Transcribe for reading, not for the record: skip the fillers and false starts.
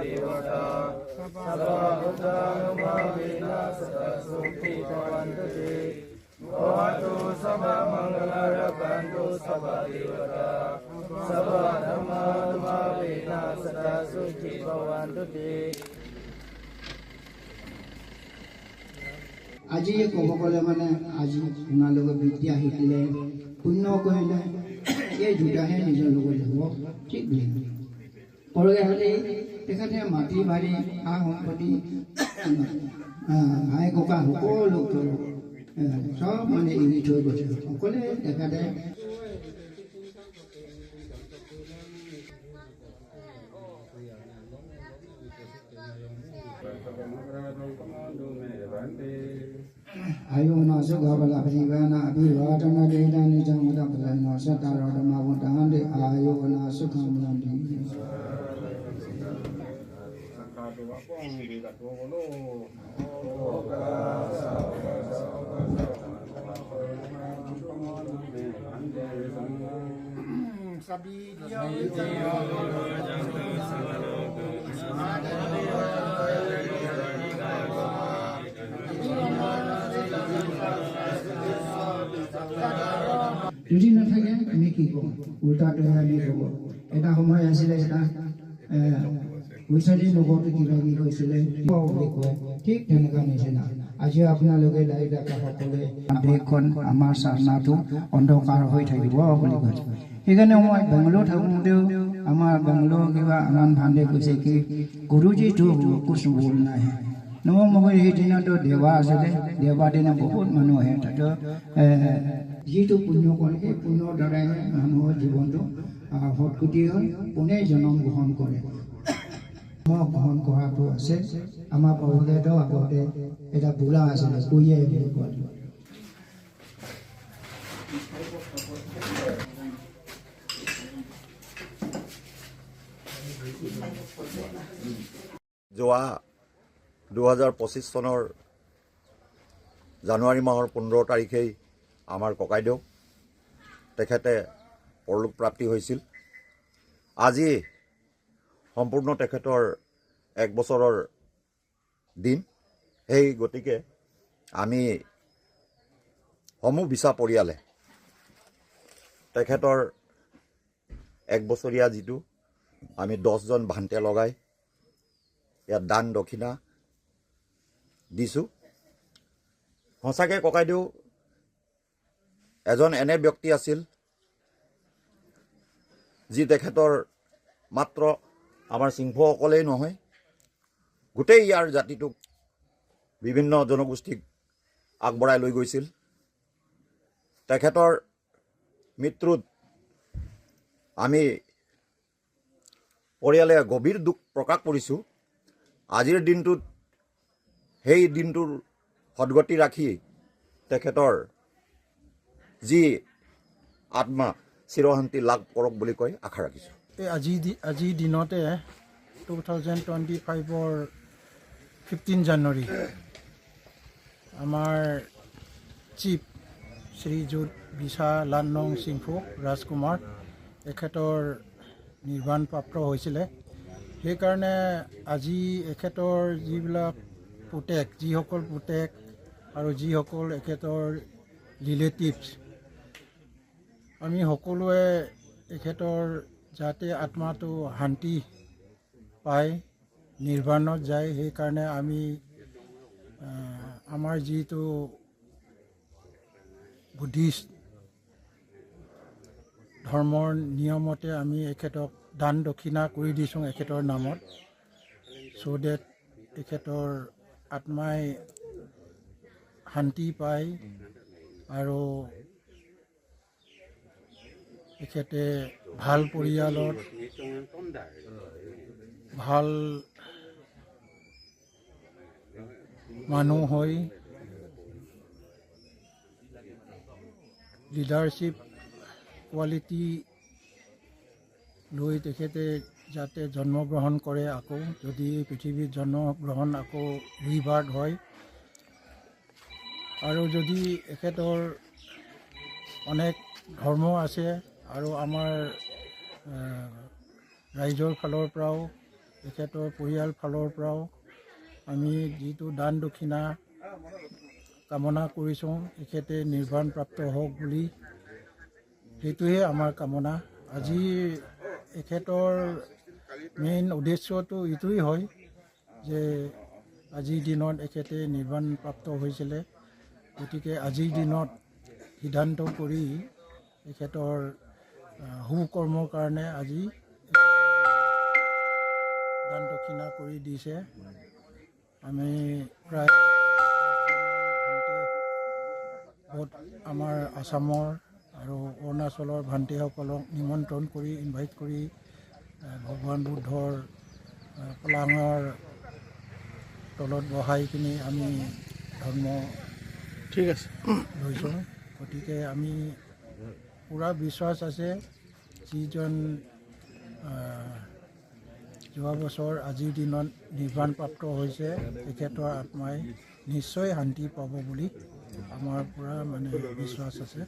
देवता सर्वभूतानुभावेन सदा सुखी भवन्तु ते भवतु सर्वमङ्गलकन्तु सर्वदेवता सर्वधर्मानुभावेन सदा सुखी भवन्तु ते আজি ক'ব গ'লে মানে আজি আপোনালোকে বিদ্যা শিকিলে পুণ্য কৰিলে এই দুটাহে নিজৰ লগত যাব ঠিক বুলি কৰগে হ'লে তেখেতে মাটি বাৰী সা সম্পত্তি ভাই ককা সকলো সব মানে এৰি থৈ গৈছে সকলোৱে তেখেতে Ayuna sugabala privana abhivadana vedana jamada prana satarodama vudande ayuna sukhamlandi যদি নাথাকে আমি কি কওঁ উল্টাটোহে আমি ক'ব এটা সময় আছিলে এটা পইচাদি লগতে কিবা কি কৈছিলে বুলি কয় ঠিক তেনেকুৱা নিচিনা আজি আপোনালোকে লাইভ দেখা সকলোৱে দেশখন আমাৰ চাৰণাটো অন্ধকাৰ হৈ থাকিব বুলি কৈছে সেইকাৰণে মই বেংগলোৰ থাকোঁতেও আমাৰ বেংগলোৰ কিবা আনন্দ ভাণ্ডে কৈছে কি গুৰুজীটো কুছ ভুল নাই নৱমগৰ সেইদিনাতো দেৱা আছিলে দেৱা দিনা বহুত মানুহ আহে তাত যিটো পুণ্য কৰে সেই পুণ্যৰ দ্বাৰাই মানুহৰ জীৱনটো সৎগতি হয় পুনে জন্ম গ্ৰহণ কৰে গ্ৰহণ কৰাটো আছে আমাৰ প্ৰভুদেৱৰ আগতে এটা বুঢ়া আছিলে কৈয়ে বুলি কয় যোৱা 2025 চনৰ জানুৱাৰী মাহৰ 15 তাৰিখেই আমাৰ ককাইদেউ তেখেতে পৰলোক প্ৰাপ্তি হৈছিল আজি সম্পূৰ্ণ তেখেতৰ 1 বছৰৰ দিন সেই গতিকে আমি সমূহ বিছা পৰিয়ালে তেখেতৰ 1 বছৰীয়া যিটো আমি 10 জন ভান্তে লগাই ইয়াত দান দক্ষিণা দিছোঁ সঁচাকৈ ককাইদেউ এজন এনে ব্যক্তি আছিল যি তেখেতৰ মাত্ৰ আমাৰ সিংহসকলেই নহয় গোটেই ইয়াৰ জাতিটোক বিভিন্ন জনগোষ্ঠীক আগবঢ়াই লৈ গৈছিল তেখেতৰ মৃত্যুত আমি পৰিয়ালে গভীৰ দুখ প্ৰকাশ কৰিছোঁ আজিৰ দিনটোত সেই দিনটোৰ সদগতি ৰাখি তেখেতৰ যি আত্মা চিৰশান্তি লাভ কৰক বুলি কৈ আশা ৰাখিছোঁ আজিৰ দিনতে 2025ৰ 15 জানুৱাৰী আমাৰ চিফ শ্ৰীযুত বিছা লানং সিংফু ৰাজকুমাৰ এখেতৰ নিৰ্বাণপ্ৰাপ্ত হৈছিলে সেইকাৰণে আজি এখেতৰ যিবিলাক পুতেক যিসকল পুতেক আৰু যিসকল এখেতৰ ৰিলেটিভছ আমি সকলোৱে এখেতৰ যাতে আত্মাটো শান্তি পায় নিৰ্বাণত যায় সেইকাৰণে আমি আমাৰ যিটো বুদ্ধিষ্ট ধৰ্মৰ নিয়মতে আমি এখেতক দান দক্ষিণা কৰি দিছোঁ এখেতৰ নামত চ' ডেট এখেতৰ আত্মাই শান্তি পায় আৰু এখেতে ভাল পৰিয়ালত ভাল মানুহ হৈ লিডাৰশ্বিপ কোৱালিটি লৈ তেখেতে যাতে জন্মগ্ৰহণ কৰে আকৌ যদি পৃথিৱীত জন্মগ্ৰহণ আকৌ ৰিবাৰ্ড হয় আৰু যদি এখেতৰ অনেক ধৰ্ম আছে আৰু আমাৰ ৰাইজৰ ফালৰ পৰাও তেখেতৰ পৰিয়াল ফালৰ পৰাও আমি যিটো দান দক্ষিণা কামনা কৰিছোঁ তেখেতে নিৰ্বাণপ্ৰাপ্ত হওক বুলি, সেইটোৱে আমাৰ কামনা। আজি এখেতৰ মেইন উদ্দেশ্যটো এইটোৱেই হয় যে আজিৰ দিনত এখেতে নিৰ্বাণপ্ৰাপ্ত হৈছিলে, গতিকে আজিৰ দিনত সিদ্ধান্ত কৰি এখেতৰ সুকৰ্মৰ কাৰণে আজি দান দক্ষিণা কৰি দিছে। আমি প্ৰায় বহুত আমাৰ আসামৰ আৰু অৰুণাচলৰ ভান্তিসকলক নিমন্ত্ৰণ কৰি ইনভাইট কৰি ভগৱান বুদ্ধৰ পলাঙৰ তলত বহাই কিনি আমি ধৰ্ম ঠিক আছে। লৈছোঁ। গতিকে আমি পূৰা বিশ্বাস আছে যিজন যোৱা বছৰ আজিৰ দিনত নিৰ্বাণপ্ৰাপ্ত হৈছে তেখেতৰ আত্মাই নিশ্চয় শান্তি পাব বুলি আমাৰ পূৰা মানে বিশ্বাস আছে।